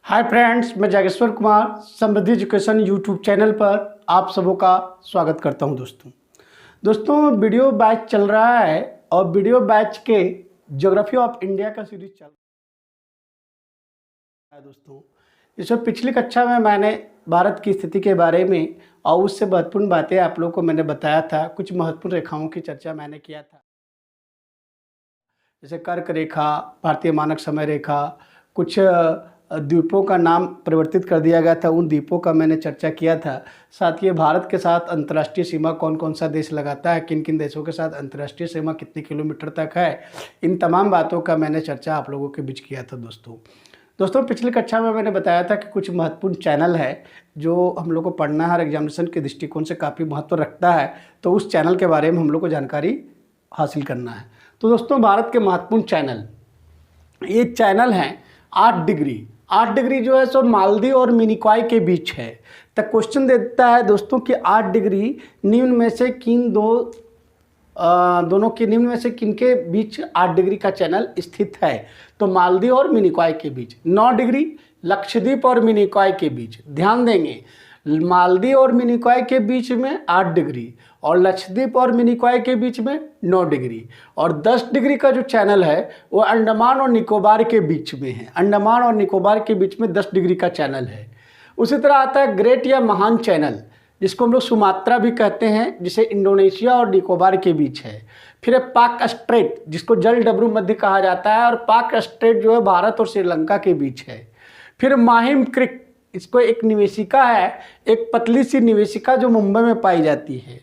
Hi friends, मैं जागेश्वर कुमार समृद्धि education YouTube channel पर आप सबों का स्वागत करता हूं। दोस्तों वीडियो बैच चल रहा है और वीडियो बैच के ज्योग्राफी ऑफ इंडिया का सीरीज चल रहा है। दोस्तों इसमें पिछली कक्षा में मैंने भारत की स्थिति के बारे में और उससे महत्वपूर्ण बातें आप लोगों को मैंने बताया था। कुछ महत्वपूर्ण रेखाओं की चर्चा मैंने किया था, जैसे कर्क रेखा, भारतीय मानक समय रेखा, कुछ द्वीपों का नाम परिवर्तित कर दिया गया था, उन द्वीपों का मैंने चर्चा किया था। साथ ही भारत के साथ अंतर्राष्ट्रीय सीमा कौन कौन सा देश लगाता है, किन किन देशों के साथ अंतर्राष्ट्रीय सीमा कितने किलोमीटर तक है, इन तमाम बातों का मैंने चर्चा आप लोगों के बीच किया था। दोस्तों पिछली कक्षा में मैंने बताया था कि कुछ महत्वपूर्ण चैनल है जो हम लोग को पढ़ना है और एग्जामिनेशन के दृष्टिकोण से काफ़ी महत्व रखता है, तो उस चैनल के बारे में हम लोग को जानकारी हासिल करना है। तो दोस्तों भारत के महत्वपूर्ण चैनल, ये चैनल हैं 8 डिग्री। 8 डिग्री जो है सो मालदीव और मिनिकॉय के बीच है। तो क्वेश्चन देता है दोस्तों कि 8 डिग्री निम्न में से दोनों के निम्न में से किन के बीच 8 डिग्री का चैनल स्थित है। तो मालदीव और मिनिकॉय के बीच। 9 डिग्री लक्षद्वीप और मिनिकॉय के बीच। ध्यान देंगे, मालदीव और मिनिकॉय के बीच में 8 डिग्री और लक्षद्वीप और मिनिकॉय के बीच में 9 डिग्री। और 10 डिग्री का जो चैनल है वो अंडमान और निकोबार के बीच में है। अंडमान और निकोबार के बीच में 10 डिग्री का चैनल है। उसी तरह आता है ग्रेट या महान चैनल, जिसको हम लोग सुमात्रा भी कहते हैं, जिसे इंडोनेशिया और निकोबार के बीच है। फिर है पाक स्ट्रेट, जिसको जल डब्रू मध्य कहा जाता है, और पाक स्ट्रेट जो है भारत और श्रीलंका के बीच है। फिर माहिम क्रिक, इसको एक निवेशिका है, एक पतली सी निवेशिका जो मुंबई में पाई जाती है।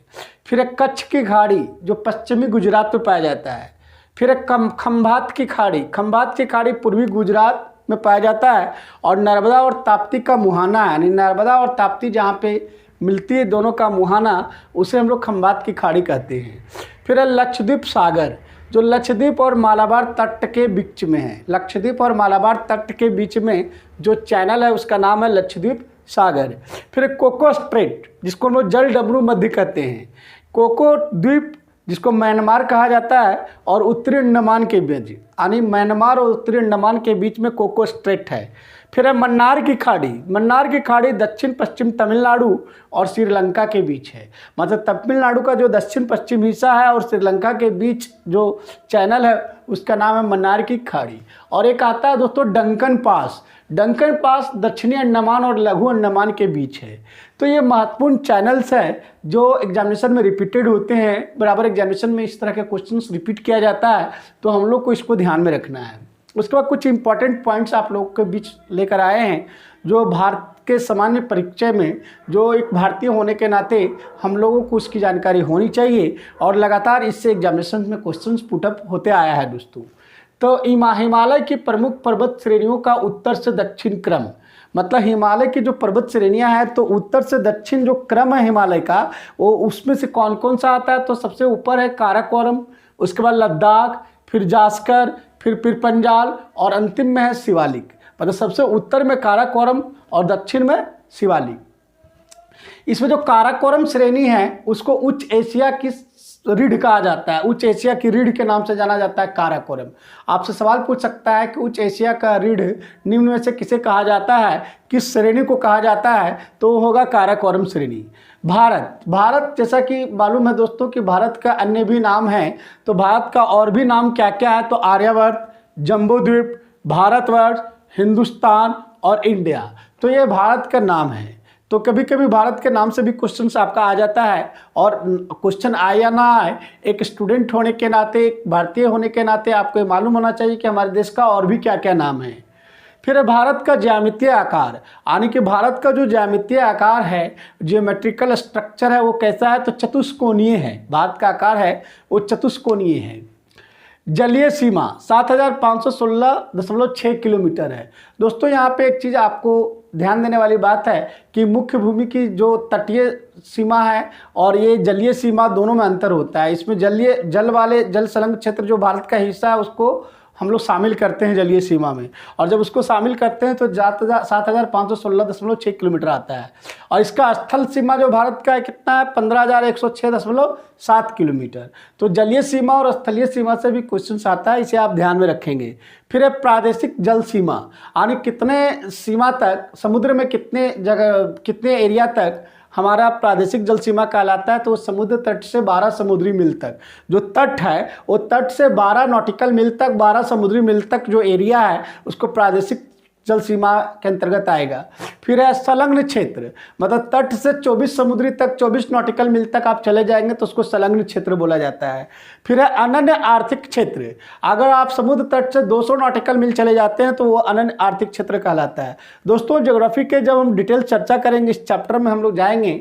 फिर एक कच्छ की खाड़ी जो पश्चिमी गुजरात में पाया जाता है। फिर एक खंभात की खाड़ी, खंभात की खाड़ी पूर्वी गुजरात में पाया जाता है। और नर्मदा और ताप्ती का मुहाना है, यानी नर्मदा और ताप्ती जहाँ पे मिलती है दोनों का मुहाना, उसे हम लोग खंभात की खाड़ी कहते हैं। फिर है लक्षद्वीप सागर, जो लक्षद्वीप और मालाबार तट के बीच में है। लक्षद्वीप और मालाबार तट के बीच में जो चैनल है उसका नाम है लक्षद्वीप सागर। फिर कोको स्ट्रेट, जिसको हम लोग जल डब्रू मध्य कहते हैं। कोको द्वीप, जिसको म्यांमार कहा जाता है, और उत्तरी अंडमान के बीच, यानी म्यांमार और उत्तरी अंडमान के बीच में कोको स्ट्रेट है। फिर है मन्नार की खाड़ी। मन्नार की खाड़ी दक्षिण पश्चिम तमिलनाडु और श्रीलंका के बीच है। मतलब तमिलनाडु का जो दक्षिण पश्चिम हिस्सा है और श्रीलंका के बीच जो चैनल है उसका नाम है मन्नार की खाड़ी। और एक आता है दोस्तों डंकन पास। डंकन पास दक्षिणी अंडमान और लघु अंडमान के बीच है। तो ये महत्वपूर्ण चैनल्स हैं जो एग्जामिनेशन में रिपीटेड होते हैं। बराबर एग्जामिनेशन में इस तरह के क्वेश्चंस रिपीट किया जाता है, तो हम लोग को इसको ध्यान में रखना है। उसके बाद कुछ इंपॉर्टेंट पॉइंट्स आप लोगों के बीच लेकर आए हैं, जो भारत के सामान्य परिचय में, जो एक भारतीय होने के नाते हम लोगों को उसकी जानकारी होनी चाहिए, और लगातार इससे एग्जामिनेशन में क्वेश्चंस पुटअप होते आया है दोस्तों। तो हिमालय की प्रमुख पर्वत श्रेणियों का उत्तर से दक्षिण क्रम, मतलब हिमालय की जो पर्वत श्रेणियां हैं तो उत्तर से दक्षिण जो क्रम है हिमालय का, वो उसमें से कौन कौन सा आता है। तो सबसे ऊपर है काराकोरम, उसके बाद लद्दाख, फिर जास्कर, फिर पंजाल, और अंतिम में है शिवालिक। मतलब सबसे उत्तर में काराकोरम और दक्षिण में शिवालिक। इसमें जो काराकोरम श्रेणी है उसको उच्च एशिया की रीढ़ कहा जाता है। उच्च एशिया की रीढ़ के नाम से जाना जाता है काराकोरम। आपसे सवाल पूछ सकता है कि उच्च एशिया का रीढ़ निम्न में से किसे कहा जाता है, किस श्रेणी को कहा जाता है, तो होगा काराकोरम श्रेणी। भारत जैसा कि मालूम है दोस्तों कि भारत का अन्य भी नाम है। तो भारत का और भी नाम क्या क्या है, तो आर्यवर्त, जम्बूद्वीप, भारतवर्ष, हिंदुस्तान और इंडिया। तो ये भारत का नाम है। तो कभी कभी भारत के नाम से भी क्वेश्चन आपका आ जाता है, और क्वेश्चन आए या ना आए, एक स्टूडेंट होने के नाते, एक भारतीय होने के नाते आपको मालूम होना चाहिए कि हमारे देश का और भी क्या क्या नाम है। फिर भारत का ज्यामितीय आकार, यानी कि भारत का जो ज्यामितीय आकार है, जियोमेट्रिकल स्ट्रक्चर है, वो कैसा है, तो चतुष्कोणीय है। भारत का आकार है वो चतुष्कोणीय है। जलीय सीमा 7516.6 किलोमीटर है। दोस्तों यहाँ पे एक चीज़ आपको ध्यान देने वाली बात है कि मुख्य भूमि की जो तटीय सीमा है और ये जलीय सीमा दोनों में अंतर होता है। इसमें जल संलग्न क्षेत्र जो भारत का हिस्सा है उसको हम लोग शामिल करते हैं जलीय सीमा में, और जब उसको शामिल करते हैं तो 7,516.6 किलोमीटर आता है। और इसका स्थल सीमा जो भारत का है कितना है, 15,106.7 किलोमीटर। तो जलीय सीमा और स्थलीय सीमा से भी क्वेश्चन आता है, इसे आप ध्यान में रखेंगे। फिर है प्रादेशिक जल सीमा, यानी कितने सीमा तक, समुद्र में कितने जगह, कितने एरिया तक हमारा प्रादेशिक जल सीमा कहलाता है। तो समुद्र तट से 12 समुद्री मील तक जो तट है, वो तट से 12 नॉटिकल मील तक, 12 समुद्री मील तक जो एरिया है उसको प्रादेशिक जल सीमा के अंतर्गत आएगा। फिर है संलग्न क्षेत्र, मतलब तट से 24 समुद्री तक, 24 नॉटिकल मील तक आप चले जाएंगे तो उसको संलग्न क्षेत्र बोला जाता है। फिर है अनन्य आर्थिक क्षेत्र, अगर आप समुद्र तट से 200 नॉटिकल मील चले जाते हैं तो वो अनन्य आर्थिक क्षेत्र कहलाता है। दोस्तों ज्योग्राफी के जब हम डिटेल चर्चा करेंगे, इस चैप्टर में हम लोग जाएंगे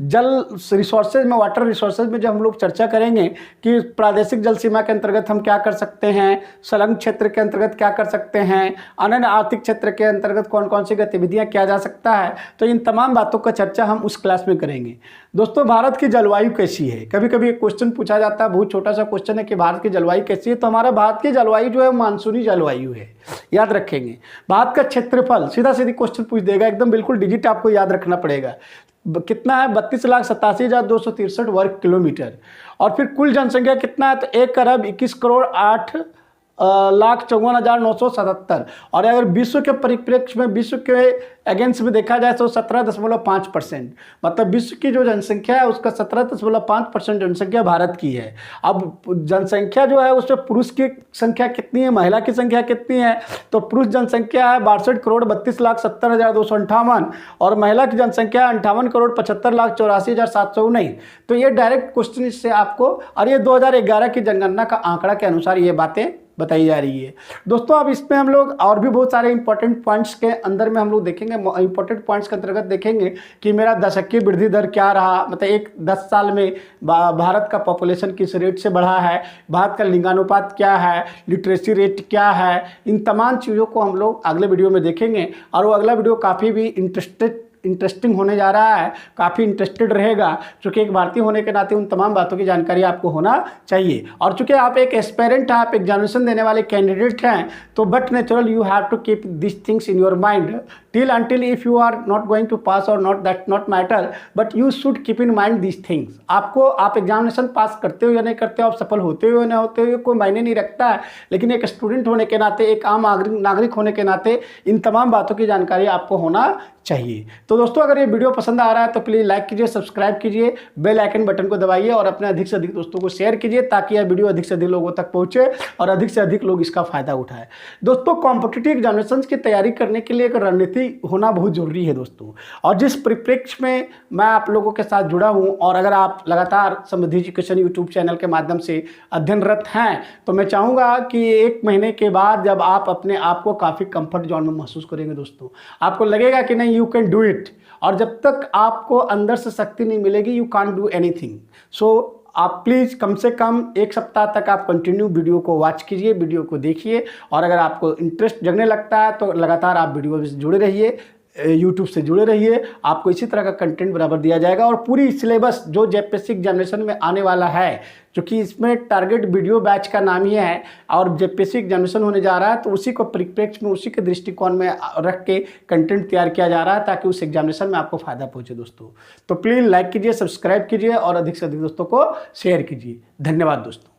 जल रिसोर्सेज में, वाटर रिसोर्सेज में जब हम लोग चर्चा करेंगे कि प्रादेशिक जल सीमा के अंतर्गत हम क्या कर सकते हैं, संलग्न क्षेत्र के अंतर्गत क्या कर सकते हैं, अनन्य आर्थिक क्षेत्र के अंतर्गत कौन कौन सी गतिविधियां किया जा सकता है, तो इन तमाम बातों का चर्चा हम उस क्लास में करेंगे। दोस्तों भारत की जलवायु कैसी है, कभी कभी एक क्वेश्चन पूछा जाता है, बहुत छोटा सा क्वेश्चन है कि भारत की जलवायु कैसी है। तो हमारा भारत की जलवायु जो है मानसूनी जलवायु है, याद रखेंगे। भारत का क्षेत्रफल, सीधा सीधी क्वेश्चन पूछ देगा एकदम, बिल्कुल डिजिट आपको याद रखना पड़ेगा, कितना है, 32,87,263 वर्ग किलोमीटर। और फिर कुल जनसंख्या कितना है, तो 1,21,08,54,977। और अगर विश्व के परिप्रेक्ष्य में, विश्व के अगेंस्ट में देखा जाए तो 17.5%, मतलब विश्व की जो जनसंख्या है उसका 17.5% जनसंख्या भारत की है। अब जनसंख्या जो है उसमें पुरुष की संख्या कितनी है, महिला की संख्या कितनी है, तो पुरुष जनसंख्या है 62,32,70,258 और महिला की जनसंख्या 58,75,84,719। तो ये डायरेक्ट क्वेश्चन इससे आपको, और ये 2011 की जनगणना का आंकड़ा के अनुसार ये बातें बताई जा रही है। दोस्तों अब इसमें हम लोग और भी बहुत सारे इंपॉर्टेंट पॉइंट्स के अंदर में हम लोग देखेंगे, इंपॉर्टेंट पॉइंट्स के अंतर्गत देखेंगे कि मेरा दशकीय वृद्धि दर क्या रहा, मतलब एक 10 साल में भारत का पॉपुलेशन किस रेट से बढ़ा है, भारत का लिंगानुपात क्या है, लिटरेसी रेट क्या है, इन तमाम चीज़ों को हम लोग अगले वीडियो में देखेंगे। और वो अगला वीडियो काफ़ी भी इंटरेस्टिंग होने जा रहा है, काफ़ी इंटरेस्टेड रहेगा, क्योंकि एक भारतीय होने के नाते उन तमाम बातों की जानकारी आपको होना चाहिए। और चूंकि आप एक एस्पेरेंट हैं, आप एग्जामिनेशन देने वाले कैंडिडेट हैं, तो but natural you have to keep this things in your mind till until if you are not going to pass और not that not matter, but you should keep in mind this things. आपको, आप examination पास करते हो या नहीं करते हो, आप सफल होते हो या नहीं होते हो, कोई मायने नहीं रखता है, लेकिन एक स्टूडेंट होने के नाते, एक आम नागरिक होने के नाते इन तमाम बातों की जानकारी आपको होना चाहिए। तो दोस्तों अगर ये वीडियो पसंद आ रहा है तो प्लीज़ लाइक कीजिए, सब्सक्राइब कीजिए, बेल आइकन बटन को दबाइए और अपने अधिक से अधिक दोस्तों को शेयर कीजिए, ताकि यह वीडियो अधिक से अधिक लोगों तक पहुंचे और अधिक से अधिक लोग इसका फायदा उठाएं। दोस्तों कॉम्पिटिटिव एग्जामिनेशंस की तैयारी करने के लिए एक रणनीति होना बहुत जरूरी है दोस्तों, और जिस परिप्रेक्ष्य में मैं आप लोगों के साथ जुड़ा हूं, और अगर आप लगातार समृद्धि एजुकेशन यूट्यूब चैनल के माध्यम से अध्ययनरत हैं, तो मैं चाहूँगा कि 1 महीने के बाद जब आप अपने आप को काफ़ी कंफर्ट जोन में महसूस करेंगे दोस्तों, आपको लगेगा कि नहीं यू कैन डू इट, और जब तक आपको अंदर से शक्ति नहीं मिलेगी यू कांट डू एनीथिंग। सो आप प्लीज़ कम से कम 1 सप्ताह तक आप कंटिन्यू वीडियो को वॉच कीजिए, वीडियो को देखिए, और अगर आपको इंटरेस्ट जगने लगता है तो लगातार आप वीडियो से जुड़े रहिए, यूट्यूब से जुड़े रहिए, आपको इसी तरह का कंटेंट बराबर दिया जाएगा। और पूरी सिलेबस जो जेपीएससी एग्जामिनेशन में आने वाला है, क्योंकि इसमें टारगेट वीडियो बैच का नाम ही है और जेपीएससी एग्जामिनेशन होने जा रहा है, तो उसी को परिप्रेक्ष्य में, उसी के दृष्टिकोण में रख के कंटेंट तैयार किया जा रहा है, ताकि उस एग्जामिनेशन में आपको फायदा पहुंचे दोस्तों। तो प्लीज़ लाइक कीजिए, सब्सक्राइब कीजिए और अधिक से अधिक दोस्तों को शेयर कीजिए। धन्यवाद दोस्तों।